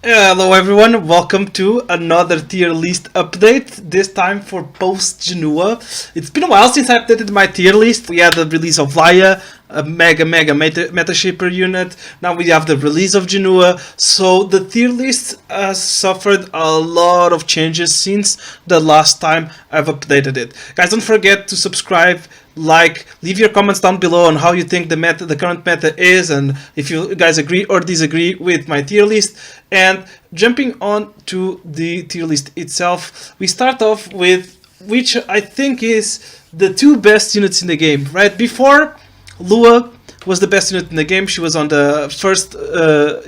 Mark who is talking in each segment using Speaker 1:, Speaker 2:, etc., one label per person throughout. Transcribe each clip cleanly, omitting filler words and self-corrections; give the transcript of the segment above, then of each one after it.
Speaker 1: Hello everyone, welcome to another tier list update, this time for post Jenua. It's been a while since I updated my tier list. We had the release of Laya, a mega meta shaper unit. Now we have the release of Jenua, so the tier list has suffered a lot of changes since the last time I've updated it. Guys, don't forget to subscribe, like, leave your comments down below on how you think the current meta is, and if you guys agree or disagree with my tier list. And jumping on to the tier list itself, we start off with which I think is the two best units in the game. Right before, Lua was the best unit in the game. She was on the first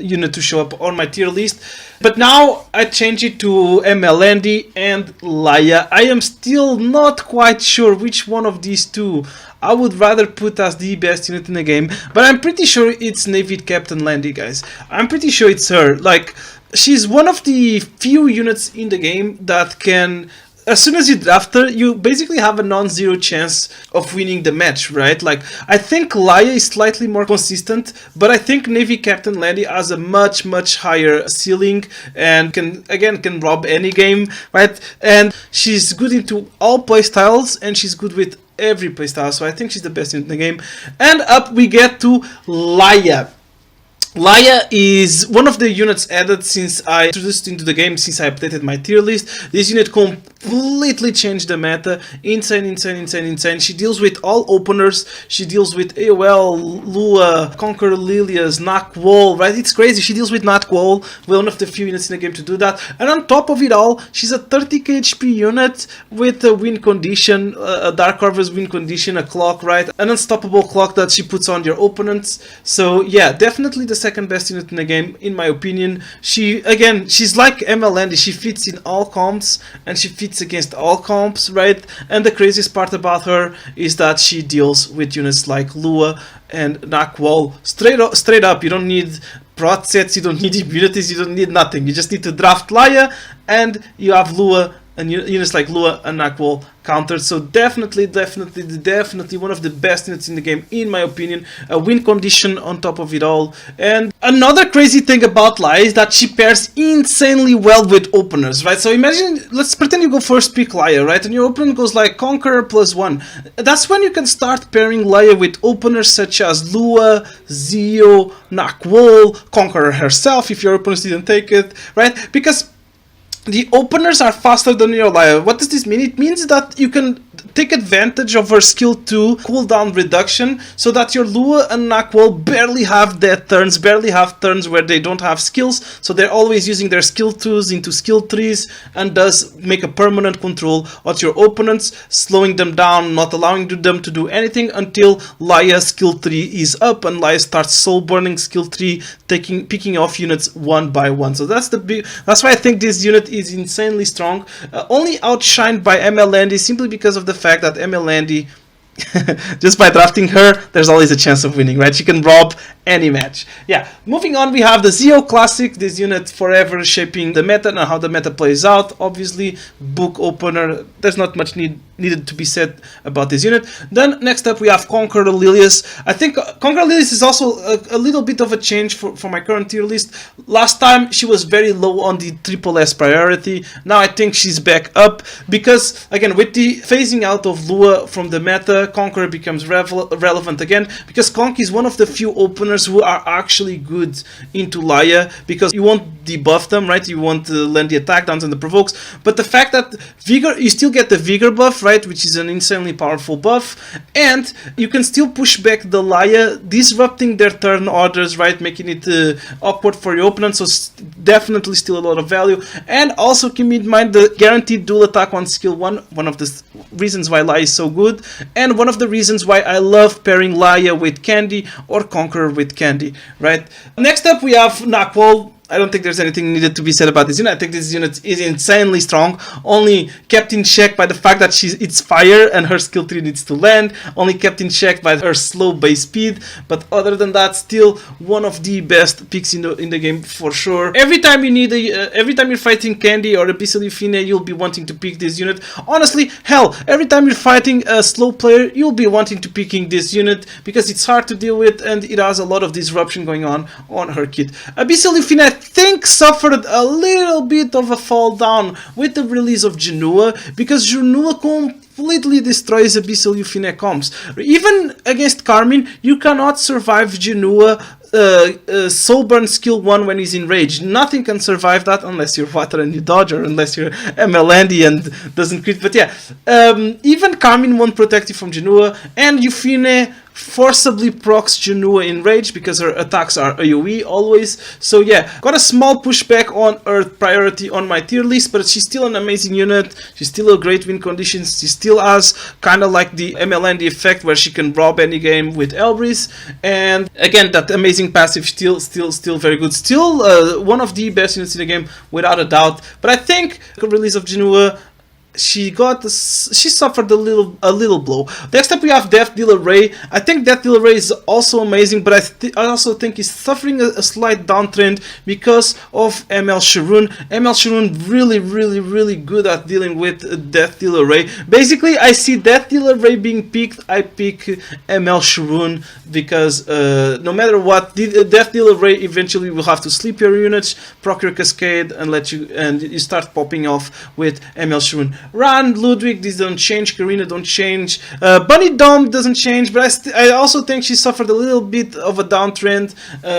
Speaker 1: unit to show up on my tier list. But now I change it to MLND and Laya. I am still not quite sure which one of these two I would rather put as the best unit in the game. But I'm pretty sure it's Navy Captain Landy, guys. I'm pretty sure it's her. Like, she's one of the few units in the game that can... As soon as you draft her, you basically have a non-zero chance of winning the match, right? Like, I think Laya is slightly more consistent, but I think Navy Captain Landy has a much higher ceiling and can rob any game, right? And she's good into all playstyles, and she's good with every playstyle, so I think she's the best unit in the game. And up we get to Laya. Laya is one of the units added since I introduced into the game, since I updated my tier list. This unit completely changed the meta. Insane. She deals with all openers. She deals with AOL, Lua, Conquer Lilias, Knock Wall, right? It's crazy. She deals with Knock Wall. We're one of the few units in the game to do that. And on top of it all, she's a 30k HP unit with a win condition, a Dark Harvest win condition, a clock, right? An unstoppable clock that she puts on your opponents. So yeah, definitely the second best unit in the game, in my opinion. She's like MLND. She fits in all comps and she fits against all comps, right? And the craziest part about her is that she deals with units like Lua and Knockwall straight up. You don't need prot sets, you don't need immunities, you don't need nothing. You just need to draft Laya and you have Lua and units like Lua and Knockwall countered. So definitely one of the best units in the game, in my opinion. A win condition on top of it all. And another crazy thing about Laya is that she pairs insanely well with openers, right? So imagine, let's pretend you go first pick Laya, right? And your opponent goes like Conqueror +1. That's when you can start pairing Laya with openers such as Lua, Zio, Knockwall, Conqueror herself if your opponents didn't take it, right? Because the openers are faster than your Laya. What does this mean? It means that you can take advantage of her skill 2 cooldown reduction, so that your Lua and Knockwall barely have dead turns, where they don't have skills, so they're always using their skill 2s into skill 3s, and does make a permanent control of your opponents, slowing them down, not allowing them to do anything until Laya's skill 3 is up, and Laya starts soul burning skill 3, picking off units one by one. So that's why I think this unit is insanely strong, only outshined by MLND simply because of the fact that MLND, just by drafting her, there's always a chance of winning, right? She can rob any match. Yeah, moving on, we have the Zio Classic, this unit forever shaping the meta and how the meta plays out. Obviously, book opener, there's not much needed to be said about this unit. Then next up we have Conquer Lilias. I think Conquer Lilias is also a little bit of a change for my current tier list. Last time she was very low on the SSS priority. Now I think she's back up because, again, with the phasing out of Lua from the meta, Conqueror becomes relevant again, because Conk is one of the few openers who are actually good into Laya, because you won't debuff them, right? You won't land the attack downs and the provokes, but the fact that Vigor, you still get the Vigor buff, right, which is an insanely powerful buff, and you can still push back the Laya, disrupting their turn orders, right, making it awkward for your opponent. So definitely still a lot of value. And also keep in mind the guaranteed dual attack on skill 1, one of the reasons why Laya is so good, and one of the reasons why I love pairing Laya with Candy or Conqueror with Candy, right? Next up we have Knockwall. I don't think there's anything needed to be said about this unit. I think this unit is insanely strong, only kept in check by the fact that it's fire and her skill 3 needs to land, only kept in check by her slow base speed, but other than that, still one of the best picks in the game for sure. Every time you're fighting Candy or Abyssal, you'll be wanting to pick this unit. Honestly, hell, every time you're fighting a slow player, you'll be wanting to picking this unit because it's hard to deal with and it has a lot of disruption going on her kit. Abyssal, think suffered a little bit of a fall down with the release of Jenua, because Jenua completely destroys Abyssal Euphine comps. Even against Carmine, you cannot survive Jenua Soul Burn skill 1 when he's enraged. Nothing can survive that unless you're Water and you dodge, or unless you're ML Andy and doesn't crit. But yeah, even Carmine won't protect you from Jenua, and Euphine forcibly procs Jenua in rage because her attacks are AoE always. So yeah, got a small pushback on her priority on my tier list, but she's still an amazing unit. She's still a great win conditions. She still has kind of like the MLND effect where she can rob any game with Elbris, and again that amazing passive still very good. Still one of the best units in the game without a doubt. But I think the release of Jenua, she suffered a little blow. Next up we have Death Dealer Ray. I think Death Dealer Ray is also amazing, but I also think he's suffering a slight downtrend because of ML Sharoon. ML Sharoon really good at dealing with Death Dealer Ray. Basically, I see Death Dealer Ray being picked, I pick ML Sharoon, because no matter what, Death Dealer Ray eventually will have to sleep your units, proc your Cascade, and you start popping off with ML Sharoon. Ran, Ludwig, these don't change. Karina don't change. Bunny Dom doesn't change, but I also think she suffered a little bit of a downtrend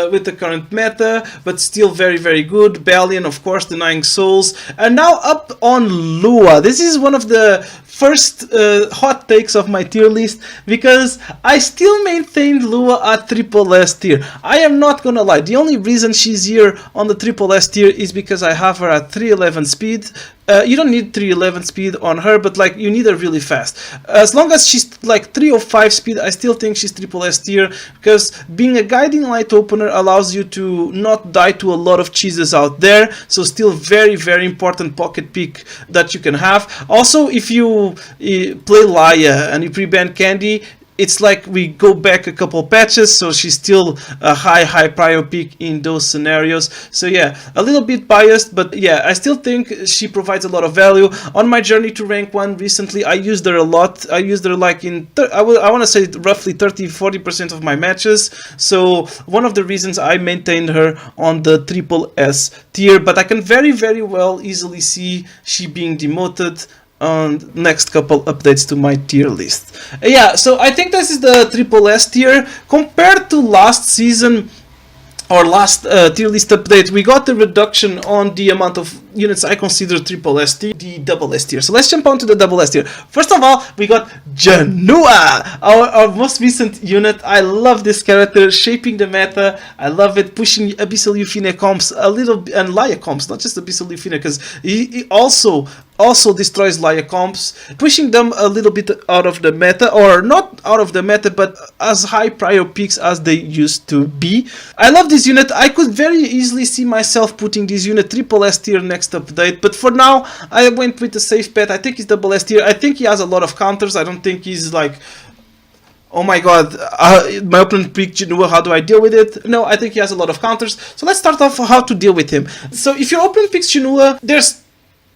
Speaker 1: with the current meta, but still very good. Balian, of course, denying souls. And now up on Lua. This is one of the first hot takes of my tier list, because I still maintained Lua at triple S tier. I am not gonna lie, the only reason she's here on the triple S tier is because I have her at 311 speed. You don't need 311 speed on her, but like you need her really fast. As long as she's like 305 speed, I still think she's triple S tier, because being a guiding light opener allows you to not die to a lot of cheeses out there. So still very important pocket pick that you can have. Also, if you play Laia and you pre-ban Candy, it's like we go back a couple patches, so she's still a high prior pick in those scenarios. So yeah, a little bit biased, but yeah, I still think she provides a lot of value. On my journey to rank 1 recently, I used her a lot. I used her like in, I want to say roughly 30-40% of my matches. So one of the reasons I maintained her on the triple S tier, but I can very well easily see she being demoted on next couple updates to my tier list. Yeah, so I think this is the triple S tier. Compared to last season or last tier list update, we got the reduction on the amount of units I consider triple S tier, the double S tier. So let's jump on to the double S tier. First of all, we got Jenua, our most recent unit. I love this character, shaping the meta. I love it, pushing Abyssal Euphine comps a little, and Laia comps, not just Abyssal Euphine, because he also destroys Laia comps, pushing them a little bit out of the meta, or not out of the meta, but as high prior picks as they used to be. I love this unit. I could very easily see myself putting this unit triple S tier next update, but for now I went with the safe bet. I think he's double S tier. I think he has a lot of counters. I don't think he's like, oh my god, my opponent picked Jenua, how do I deal with it? No, I think he has a lot of counters. So let's start off how to deal with him. So if your opponent picks Jenua, there's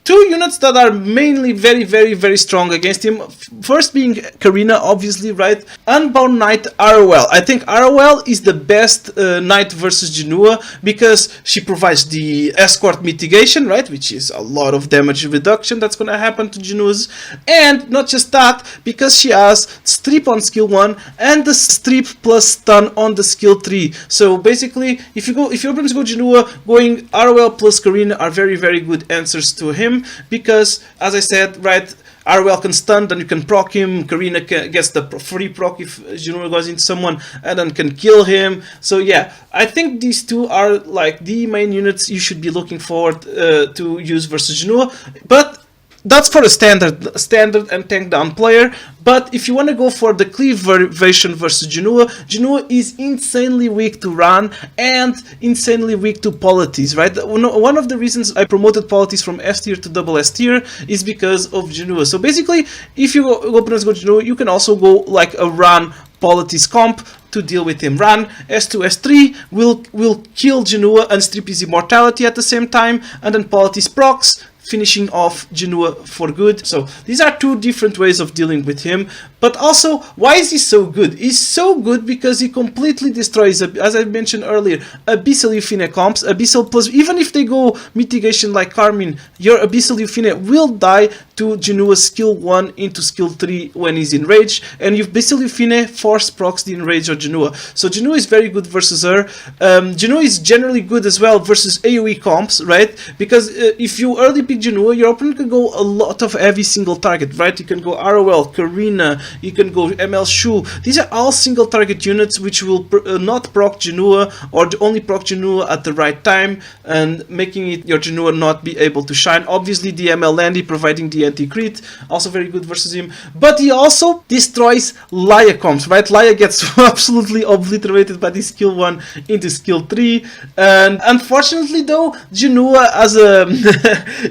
Speaker 1: two units that are mainly very strong against him. First being Karina, obviously, right? Unbound Knight ROL. I think ROL is the best Knight versus Jenua, because she provides the escort mitigation, right? Which is a lot of damage reduction that's gonna happen to Jenua's. And not just that, because she has strip on skill 1 and the strip plus stun on the skill 3. So basically, if your opponents go Jenua, going ROL plus Karina are very good answers to him. Because, as I said, right, ROL can stun, then you can proc him. Karina gets the free proc if Jenua goes into someone, and then can kill him. So yeah, I think these two are like the main units you should be looking forward to use versus Jenua. But that's for a standard and tank down player. But if you want to go for the cleave version versus Jenua is insanely weak to Ran and insanely weak to Politis, right? One of the reasons I promoted Politis from S tier to double S tier is because of Jenua. So basically, if you opponents go Jenua, you can also go like a Ran Politis comp to deal with him. Ran S2 S3 will kill Jenua and strip his immortality at the same time, and then Politis procs, finishing off Jenua for good. So these are two different ways of dealing with him. But also, why is he so good? He's so good because he completely destroys, as I mentioned earlier, Abyssal Euphine comps. Abyssal plus, even if they go mitigation like Carmine, your Abyssal Euphine will die to Jenua's skill 1 into skill 3 when he's enraged, and if Abyssal Euphine force procs the enrage of Jenua. So Jenua is very good versus her. Jenua is generally good as well versus AoE comps, right? Because if you early pick Jenua, your opponent can go a lot of heavy single target, right? You can go ROL, Karina, you can go ML Shu. These are all single target units which will not proc Jenua, or only proc Jenua at the right time, and making it your Jenua not be able to shine. Obviously the ML Landy providing the anti-crit, also very good versus him, but he also destroys Laia comps, right? Laia gets absolutely obliterated by the skill 1 into skill 3, and unfortunately though, Jenua as a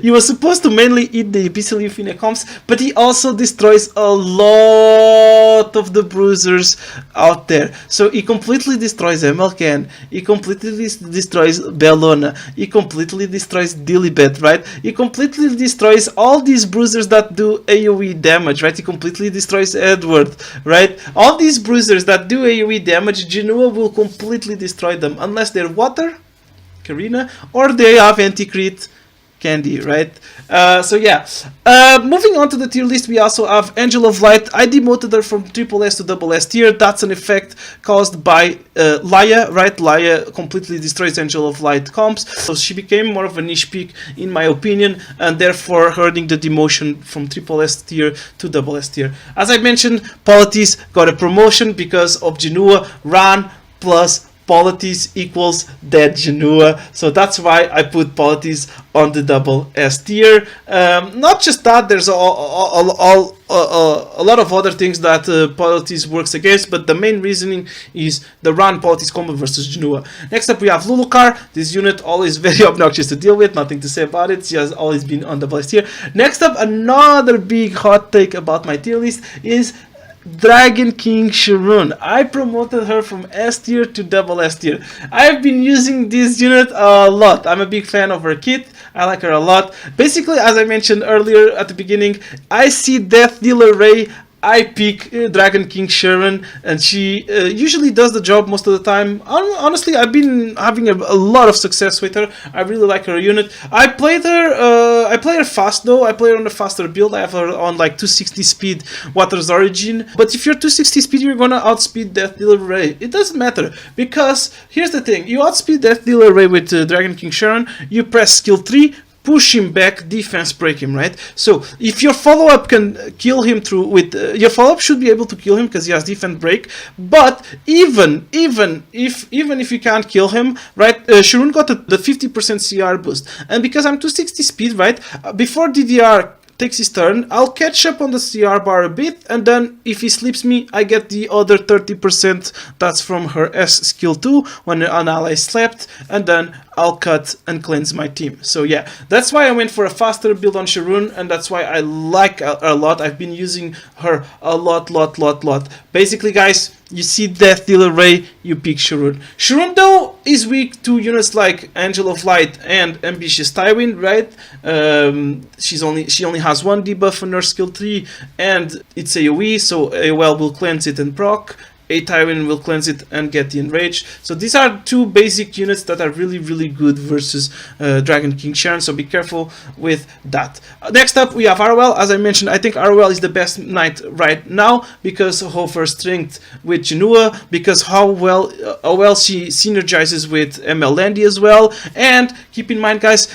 Speaker 1: he was supposed to mainly eat the Abyssal Euphine comps, but he also destroys a lot of the bruisers out there. So he completely destroys MLCan, he completely destroys Bellona, he completely destroys Dilibet, right? He completely destroys all these bruisers that do AoE damage, right? He completely destroys Edward, right? All these bruisers that do AoE damage, Jenua will completely destroy them unless they're water, Karina, or they have anti-crit, Candy, right? So yeah, moving on to the tier list, we also have Angel of Light. I demoted her from SSS to SS tier. That's an effect caused by Laia, right? Laia completely destroys Angel of Light comps, so she became more of a niche pick in my opinion, and therefore earning the demotion from SSS tier to SS tier. As I mentioned, Politis got a promotion because of Jenua. Ran plus Politis equals dead Jenua, so that's why I put Politis on the SS tier. Not just that, there's a lot of other things that Politis works against, but the main reasoning is the Ran Politis combo versus Jenua. Next up we have Lulukar. This unit always very obnoxious to deal with, nothing to say about it, she has always been on SS tier. Next up, another big hot take about my tier list is Dragon King Sharon. I promoted her from S tier to SS tier. I've been using this unit a lot. I'm a big fan of her kit. I like her a lot. Basically, as I mentioned earlier at the beginning, I see Death Dealer Ray, I pick Dragon King Sharon, and she usually does the job most of the time. Honestly, I've been having a lot of success with her. I really like her unit. I play her fast though. I play her on a faster build. I have her on like 260 speed Water's Origin. But if you're 260 speed, you're gonna outspeed Death Dealer Ray. It doesn't matter, because here's the thing: you outspeed Death Dealer Ray with Dragon King Sharon. You press skill 3. Push him back, defense break him, right? So if your follow-up can kill him through with your follow-up should be able to kill him because he has defense break. But even if you can't kill him, right? Shirun got the 50% CR boost, and because I'm 260 speed, right? Before DDR takes his turn, I'll catch up on the CR bar a bit, and then if he sleeps me, I get the other 30% that's from her S skill 2 when an ally slept, and then I'll cut and cleanse my team. So yeah, that's why I went for a faster build on Sharon, and that's why I like her a lot. I've been using her a lot. Basically, guys, you see Death Dealer Ray, you pick Sharon. Sharon though is weak to units like Angel of Light and Ambitious Tywin, right? She only has one debuff on her skill 3, and it's AoE, so AOL will cleanse it and proc. A Tywin will cleanse it and get the enrage. So these are two basic units that are really good versus Dragon King Sharon, so be careful with that. Next up we have ROL. As I mentioned, I think ROL is the best knight right now because of her strength with Jenua, because how well she synergizes with ML Landy as well. And keep in mind, guys,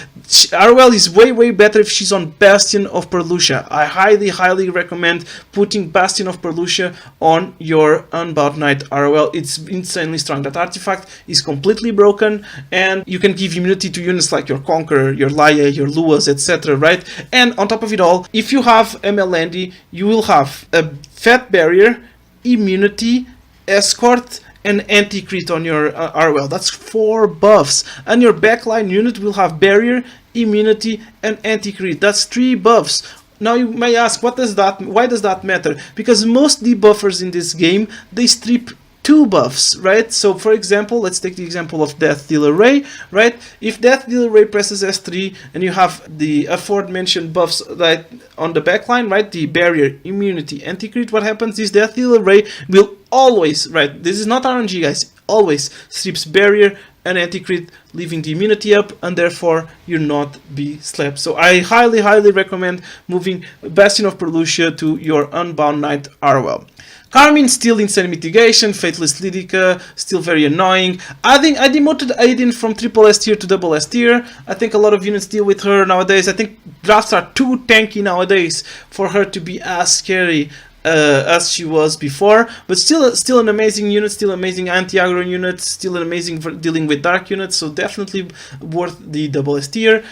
Speaker 1: ROL is way better if she's on Bastion of Perlucia. I highly recommend putting Bastion of Perlucia on your Unbound Knight ROL. It's insanely strong. That artifact is completely broken, and you can give immunity to units like your Conqueror, your Laia, your Luas, etc., right? And on top of it all, if you have ML Landy, you will have a Fat Barrier, immunity, escort, and anti-crit on your ROL. That's 4 buffs. And your backline unit will have barrier, immunity, and anti-crit. That's 3 buffs. Now you may ask, why does that matter? Because most debuffers in this game, they strip two buffs, right? So for example, let's take the example of Death Dealer Ray, right? If Death Dealer Ray presses S3 and you have the aforementioned buffs right on the backline, right? The barrier, immunity, anti-crit, what happens is Death Dealer Ray will always, right? This is not RNG, guys, always strips barrier and anti-crit, leaving the immunity up, and therefore you'll not be slapped. So I highly recommend moving Bastion of Perlucia to your Unbound Knight Arwell. Carmine, still insane mitigation, Faithless Lydica, still very annoying. I demoted Aiden from triple S tier to double S tier. I think a lot of units deal with her nowadays. I think drafts are too tanky nowadays for her to be as scary as she was before, but still an amazing unit, still amazing anti-aggro unit, still an amazing for dealing with dark units, so definitely worth the double S tier.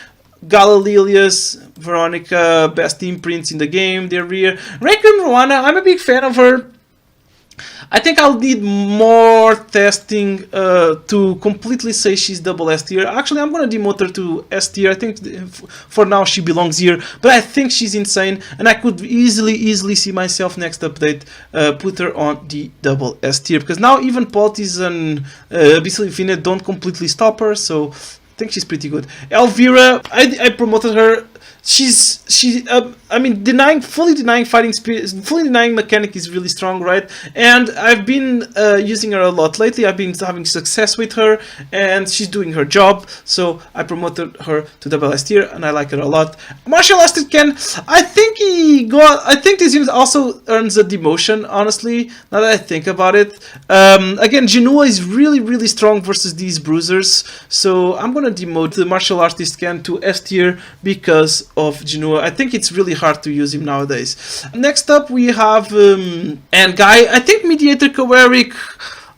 Speaker 1: Galilelius, Veronica, best imprints in the game, their rear. Requiem Rwana, I'm a big fan of her. I think I'll need more testing to completely say she's double S tier. Actually, I'm gonna demote her to S tier. I think for now she belongs here, but I think she's insane, and I could easily see myself next update put her on the double S tier, because now even Politis and Abyssal Infinite don't completely stop her, so I think she's pretty good. Elvira, I promoted her. I mean, fully denying fighting speed, fully denying mechanic is really strong, right? And I've been using her a lot lately. I've been having success with her, and she's doing her job. So I promoted her to double S tier, and I like her a lot. Martial Lasted Ken, I think this unit also earns a demotion. Honestly, now that I think about it, again, Jenua is really strong versus these bruisers. So I'm gonna demote the Martial Artist Ken to S tier because of Jenua. I think it's really hard to use him nowadays. Next up we have Guy. I think Mediator Kawaric,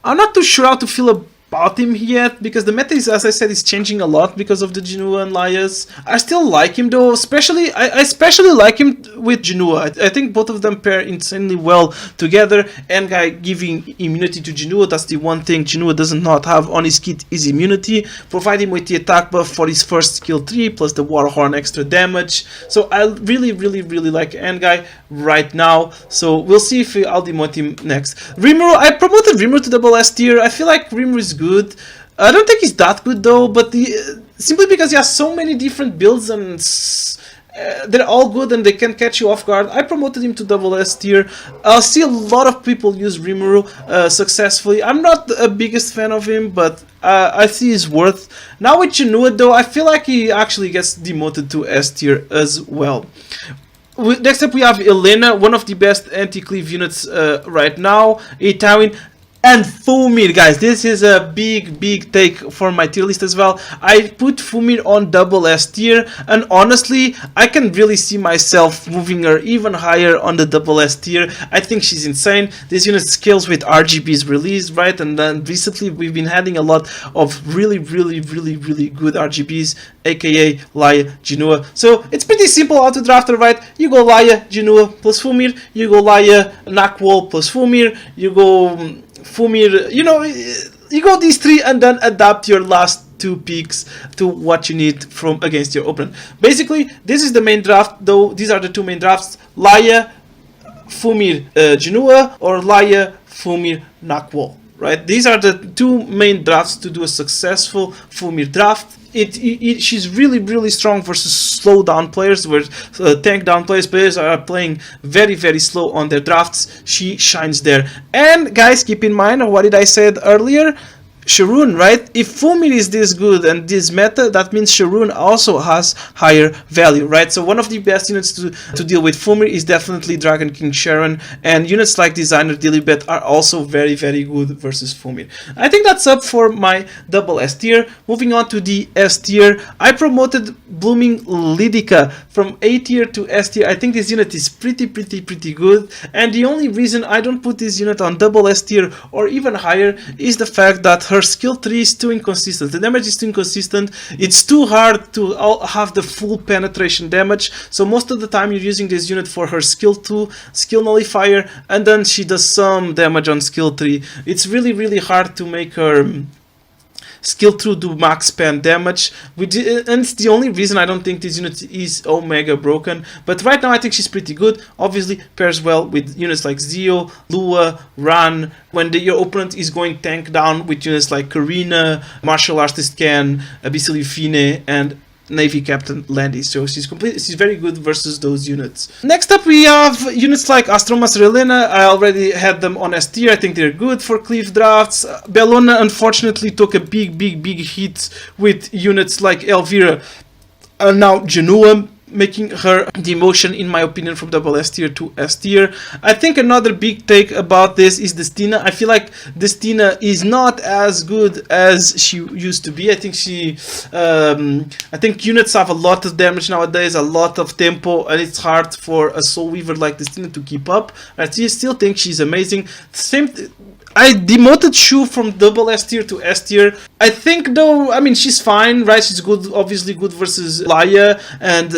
Speaker 1: I'm not too sure how to feel about him yet, because the meta is, as I said, is changing a lot because of the Jenua and Laias. I still like him though, especially I especially like him with Jenua. I think both of them pair insanely well together, and Guy giving immunity to Jenua, that's the one thing Jenua does not have on his kit is immunity. Provide him with the attack buff for his first skill 3 plus the Warhorn extra damage. So I really like Guy right now, so we'll see if I'll demote him next. Rimuru, I promoted Rimuru to double S tier. I feel like Rimuru is good. I don't think he's that good though, but simply because he has so many different builds and they're all good and they can catch you off guard. I promoted him to double S tier. I see a lot of people use Rimuru successfully. I'm not the biggest fan of him, but I see his worth. Now with Jenua though, I feel like he actually gets demoted to S tier as well. Next up we have Elena, one of the best anti-cleave units right now. Itawin and Fumir, guys. This is a big take for my tier list as well. I put Fumir on double S tier, and honestly I can really see myself moving her even higher on the double S tier. I think she's insane. This unit scales with RGB's release, right? And then recently we've been having a lot of really good RGBs, aka Laia, Jenua. So it's pretty simple how to draft her, right? You go Laia, Jenua plus Fumir, you go Laia, Nakwol plus Fumir, you go Fumir, you go these three and then adapt your last two picks to what you need from against your opponent. Basically, this is the main draft though. These are the two main drafts: Laia, Fumir, Jenua, or Laia, Fumir, Nakwol. Right? These are the two main drafts to do a successful Fumir draft. She's really strong versus slow down players, where tank down players are playing very slow on their drafts. She shines there. And guys, keep in mind what did I said earlier? Sharoon, right? If Fumir is this good and this meta, that means Sharoon also has higher value, right? So one of the best units to deal with Fumir is definitely Dragon King Sharon, and units like Designer Dilibet are also very good versus Fumir. I think that's up for my double S tier. Moving on to the S tier, I promoted Blooming Lydica from A tier to S tier. I think this unit is pretty good, and the only reason I don't put this unit on double S tier or even higher is the fact that her skill 3 is too inconsistent. The damage is too inconsistent. It's too hard to have the full penetration damage. So most of the time you're using this unit for her skill 2, skill nullifier, and then she does some damage on skill 3. It's really hard to make her skill 2 do max spam damage, and it's the only reason I don't think this unit is omega broken. But right now I think she's pretty good. Obviously pairs well with units like Zio, Lua, Ran, when your opponent is going tank down with units like Karina, Martial Artist Ken, Abyssal Fine, and Navy Captain Landy. So she's very good versus those units. Next up we have units like Astromaster Elena. I already had them on S tier. I think they're good for Cleave drafts. Bellona unfortunately took a big hit with units like Elvira and now Jenua, making her demotion, in my opinion, from double S tier to S tier. I think another big take about this is Destina. I feel like Destina is not as good as she used to be. I think I think units have a lot of damage nowadays, a lot of tempo, and it's hard for a Soul Weaver like Destina to keep up. I still think she's amazing. I demoted Shu from double S tier to S tier. I think though, I mean, she's fine, right? She's good, obviously good versus Laia and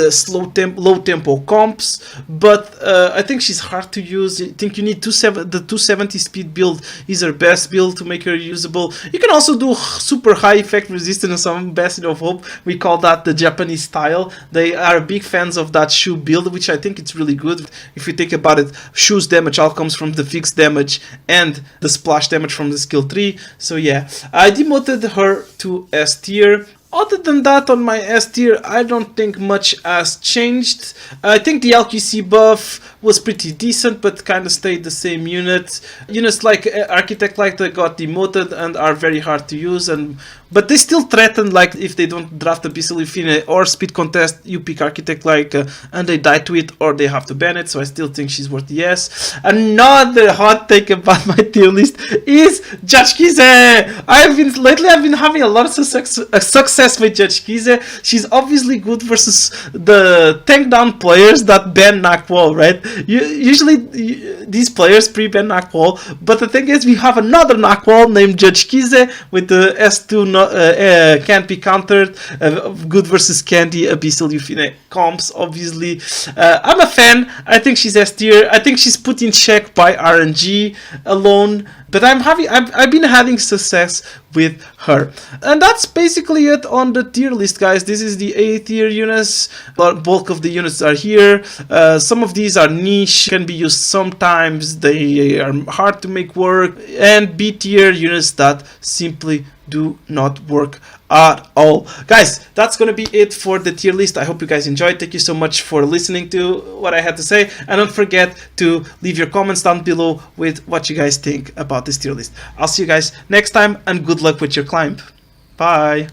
Speaker 1: low tempo comps, but I think she's hard to use. I think you need the 270 speed build is her best build to make her usable. You can also do super high effect resistance on some Bastion of Hope. We call that the Japanese style. They are big fans of that Shu build, which I think it's really good. If you think about it, Shu's damage all comes from the fixed damage and the splash damage from the skill 3. So yeah, I demoted her to S tier. Other than that, on my S tier, I don't think much has changed. I think the LQC buff was pretty decent, but kind of stayed the same unit. Units like Architect Lighter got demoted and are very hard to use, but they still threaten, like if they don't draft Abyssal Fine or Speed Contest, you pick Architect Lighter and they die to it or they have to ban it, so I still think she's worth the S. Another hot take about my tier list is Judge Kize! Lately I've been having a lot of success with Judge Kize. She's obviously good versus the tank down players that ban Nakwall, right? Usually these players pre-ban Nakwall, but the thing is we have another Nakwall named Judge Kize with the S2 can't be countered, good versus Candy, Abyssal Fine comps, obviously. I'm a fan. I think she's S tier. I think she's put in check by RNG alone, but I've been having success with her. And that's basically it on the tier list, guys. This is the A tier units. The bulk of the units are here. Some of these are niche, can be used sometimes. They are hard to make work. And B tier units that simply do not work at all. Guys, that's gonna be it for the tier list. I hope you guys enjoyed. Thank you so much for listening to what I had to say, and don't forget to leave your comments down below with what you guys think about this tier list. I'll see you guys next time, and good luck with your climb. Bye.